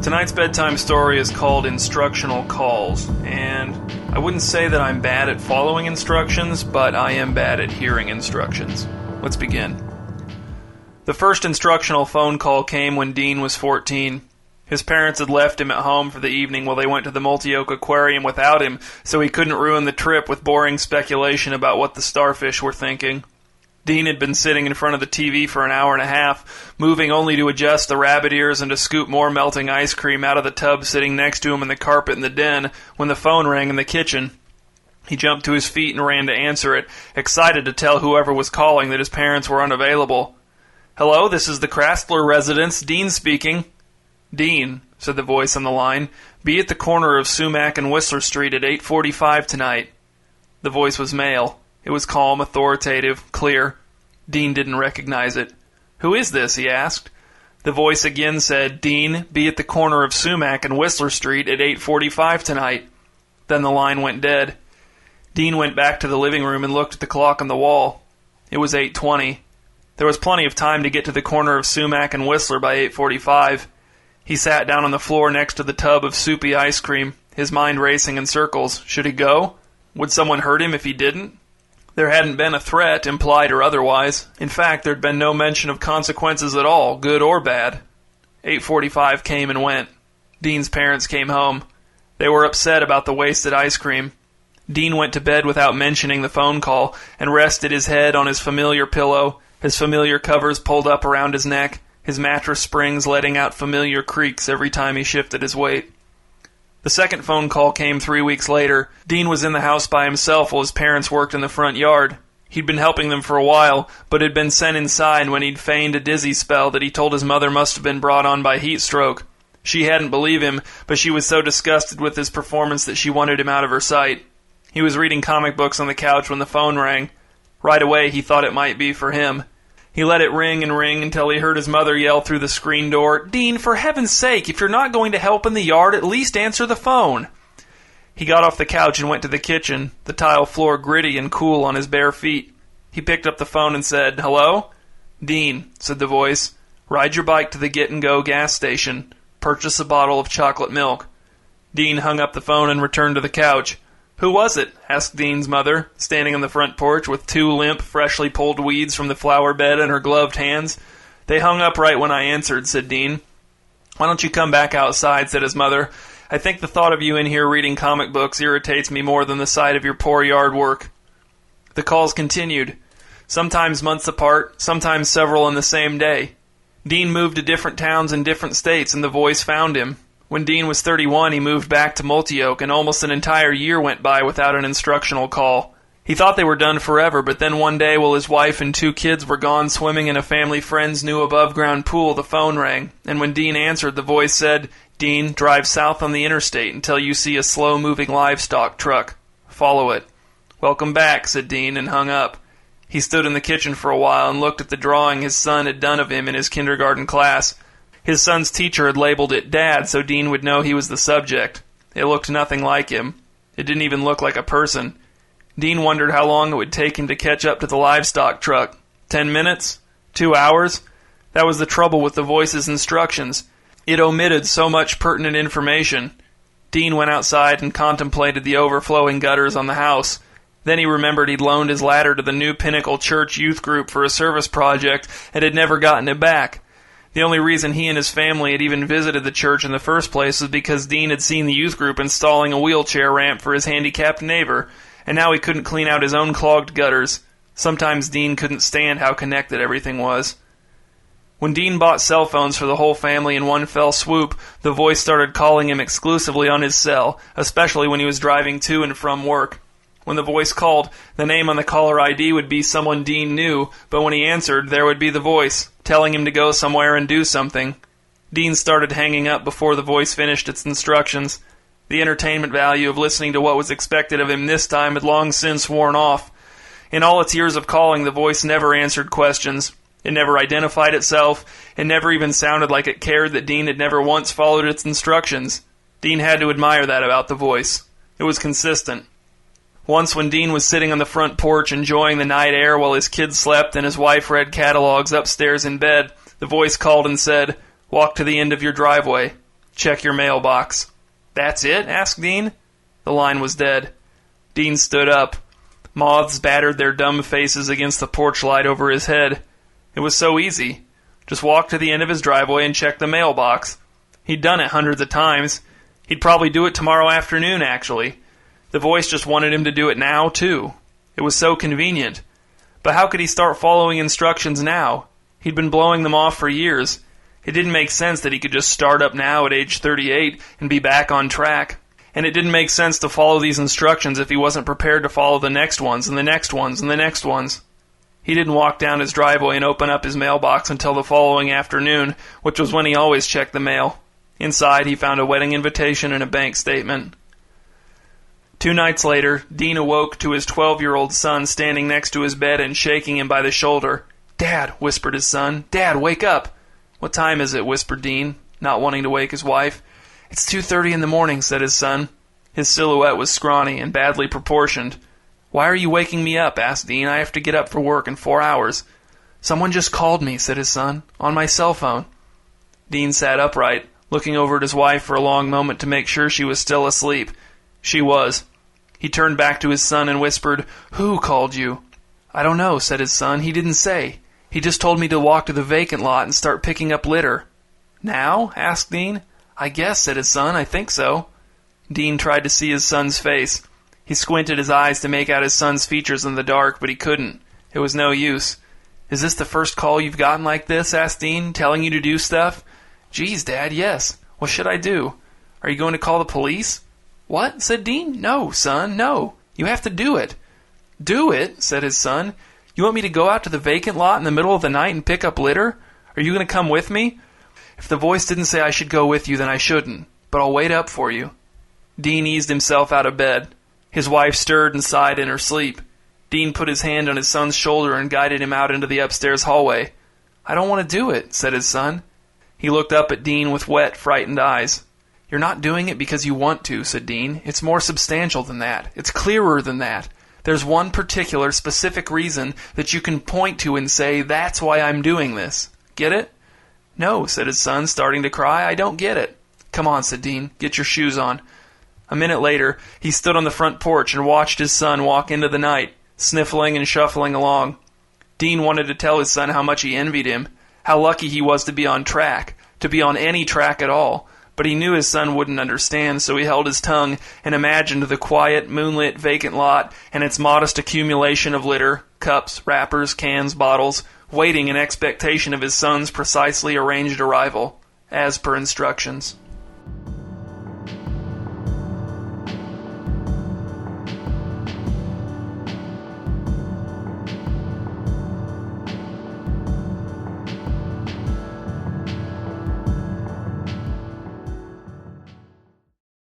Tonight's bedtime story is called Instructional Calls, and I wouldn't say that I'm bad at following instructions, but I am bad at hearing instructions. Let's begin. The first instructional phone call came when Dean was 14. His parents had left him at home for the evening while they went to the Multi-Oak Aquarium without him, so he couldn't ruin the trip with boring speculation about what the starfish were thinking. Dean had been sitting in front of the TV for an hour and a half, moving only to adjust the rabbit ears and to scoop more melting ice cream out of the tub sitting next to him in the carpet in the den, when the phone rang in the kitchen. He jumped to his feet and ran to answer it, excited to tell whoever was calling that his parents were unavailable. "Hello, this is the Chrysler residence. Dean speaking." "Dean," said the voice on the line, "be at the corner of Sumac and Whistler Street at 8:45 tonight." The voice was male. It was calm, authoritative, clear. Dean didn't recognize it. "Who is this?" he asked. The voice again said, "Dean, be at the corner of Sumac and Whistler Street at 8:45 tonight." Then the line went dead. Dean went back to the living room and looked at the clock on the wall. It was 8:20. There was plenty of time to get to the corner of Sumac and Whistler by 8:45. He sat down on the floor next to the tub of soupy ice cream, his mind racing in circles. Should he go? Would someone hurt him if he didn't? There hadn't been a threat, implied or otherwise. In fact, there'd been no mention of consequences at all, good or bad. 8:45 came and went. Dean's parents came home. They were upset about the wasted ice cream. Dean went to bed without mentioning the phone call and rested his head on his familiar pillow, his familiar covers pulled up around his neck, his mattress springs letting out familiar creaks every time he shifted his weight. The second phone call came 3 weeks later. Dean was in the house by himself while his parents worked in the front yard. He'd been helping them for a while, but had been sent inside when he'd feigned a dizzy spell that he told his mother must have been brought on by heat stroke. She hadn't believed him, but she was so disgusted with his performance that she wanted him out of her sight. He was reading comic books on the couch when the phone rang. Right away he thought it might be for him. He let it ring and ring until he heard his mother yell through the screen door, "Dean, for heaven's sake, if you're not going to help in the yard, at least answer the phone." He got off the couch and went to the kitchen, the tile floor gritty and cool on his bare feet. He picked up the phone and said, "Hello?" "Dean," said the voice, "ride your bike to the Get and Go gas station. Purchase a bottle of chocolate milk." Dean hung up the phone and returned to the couch. "Who was it?" asked Dean's mother, standing on the front porch with 2 limp, freshly pulled weeds from the flower bed in her gloved hands. "They hung up right when I answered," said Dean. "Why don't you come back outside?" said his mother. "I think the thought of you in here reading comic books irritates me more than the sight of your poor yard work." The calls continued, sometimes months apart, sometimes several in the same day. Dean moved to different towns in different states, and the voice found him. When Dean was 31, he moved back to Multi-Oak, and almost an entire year went by without an instructional call. He thought they were done forever, but then one day while his wife and 2 kids were gone swimming in a family friend's new above-ground pool, the phone rang, and when Dean answered, the voice said, "Dean, drive south on the interstate until you see a slow-moving livestock truck. Follow it." "Welcome back," said Dean, and hung up. He stood in the kitchen for a while and looked at the drawing his son had done of him in his kindergarten class. His son's teacher had labeled it Dad so Dean would know he was the subject. It looked nothing like him. It didn't even look like a person. Dean wondered how long it would take him to catch up to the livestock truck. 10 minutes? 2 hours? That was the trouble with the voice's instructions. It omitted so much pertinent information. Dean went outside and contemplated the overflowing gutters on the house. Then he remembered he'd loaned his ladder to the New Pinnacle Church youth group for a service project and had never gotten it back. The only reason he and his family had even visited the church in the first place was because Dean had seen the youth group installing a wheelchair ramp for his handicapped neighbor, and now he couldn't clean out his own clogged gutters. Sometimes Dean couldn't stand how connected everything was. When Dean bought cell phones for the whole family in one fell swoop, the voice started calling him exclusively on his cell, especially when he was driving to and from work. When the voice called, the name on the caller ID would be someone Dean knew, but when he answered, there would be the voice, telling him to go somewhere and do something. Dean started hanging up before the voice finished its instructions. The entertainment value of listening to what was expected of him this time had long since worn off. In all its years of calling, the voice never answered questions. It never identified itself. It never even sounded like it cared that Dean had never once followed its instructions. Dean had to admire that about the voice. It was consistent. Once when Dean was sitting on the front porch enjoying the night air while his kids slept and his wife read catalogs upstairs in bed, the voice called and said, "Walk to the end of your driveway." Check your mailbox. That's it? Asked Dean. The line was dead. Dean stood up. Moths battered their dumb faces against the porch light over his head. It was so easy. Just walk to the end of his driveway and check the mailbox. He'd done it hundreds of times. He'd probably do it tomorrow afternoon, actually. The voice just wanted him to do it now, too. It was so convenient. But how could he start following instructions now? He'd been blowing them off for years. It didn't make sense that he could just start up now at age 38 and be back on track. And it didn't make sense to follow these instructions if he wasn't prepared to follow the next ones and the next ones and the next ones. He didn't walk down his driveway and open up his mailbox until the following afternoon, which was when he always checked the mail. Inside, he found a wedding invitation and a bank statement. 2 nights later, Dean awoke to his 12-year-old son standing next to his bed and shaking him by the shoulder. "Dad," whispered his son. "Dad, wake up." "What time is it?" whispered Dean, not wanting to wake his wife. "It's 2:30 in the morning," said his son. His silhouette was scrawny and badly proportioned. "Why are you waking me up?" asked Dean. "I have to get up for work in 4 hours." "Someone just called me," said his son, "on my cell phone." Dean sat upright, looking over at his wife for a long moment to make sure she was still asleep. She was. He turned back to his son and whispered, "Who called you?" "I don't know," said his son. "He didn't say. He just told me to walk to the vacant lot and start picking up litter." "Now?" asked Dean. "I guess," said his son. "I think so." Dean tried to see his son's face. He squinted his eyes to make out his son's features in the dark, but he couldn't. It was no use. "Is this the first call you've gotten like this?" asked Dean, "telling you to do stuff?" "Geez, Dad, yes. What should I do? Are you going to call the police?" "What?" said Dean. "No, son, no. You have to do it." "Do it?" said his son. "You want me to go out to the vacant lot in the middle of the night and pick up litter? Are you going to come with me?" "If the voice didn't say I should go with you, then I shouldn't. But I'll wait up for you." Dean eased himself out of bed. His wife stirred and sighed in her sleep. Dean put his hand on his son's shoulder and guided him out into the upstairs hallway. "I don't want to do it," said his son. He looked up at Dean with wet, frightened eyes. "You're not doing it because you want to," said Dean. "It's more substantial than that. It's clearer than that. There's one particular, specific reason that you can point to and say, that's why I'm doing this. Get it?" "No," said his son, starting to cry. "I don't get it." "Come on," said Dean. "Get your shoes on." A minute later, he stood on the front porch and watched his son walk into the night, sniffling and shuffling along. Dean wanted to tell his son how much he envied him, how lucky he was to be on track, to be on any track at all, but he knew his son wouldn't understand, so he held his tongue and imagined the quiet, moonlit, vacant lot and its modest accumulation of litter, cups, wrappers, cans, bottles, waiting in expectation of his son's precisely arranged arrival, as per instructions.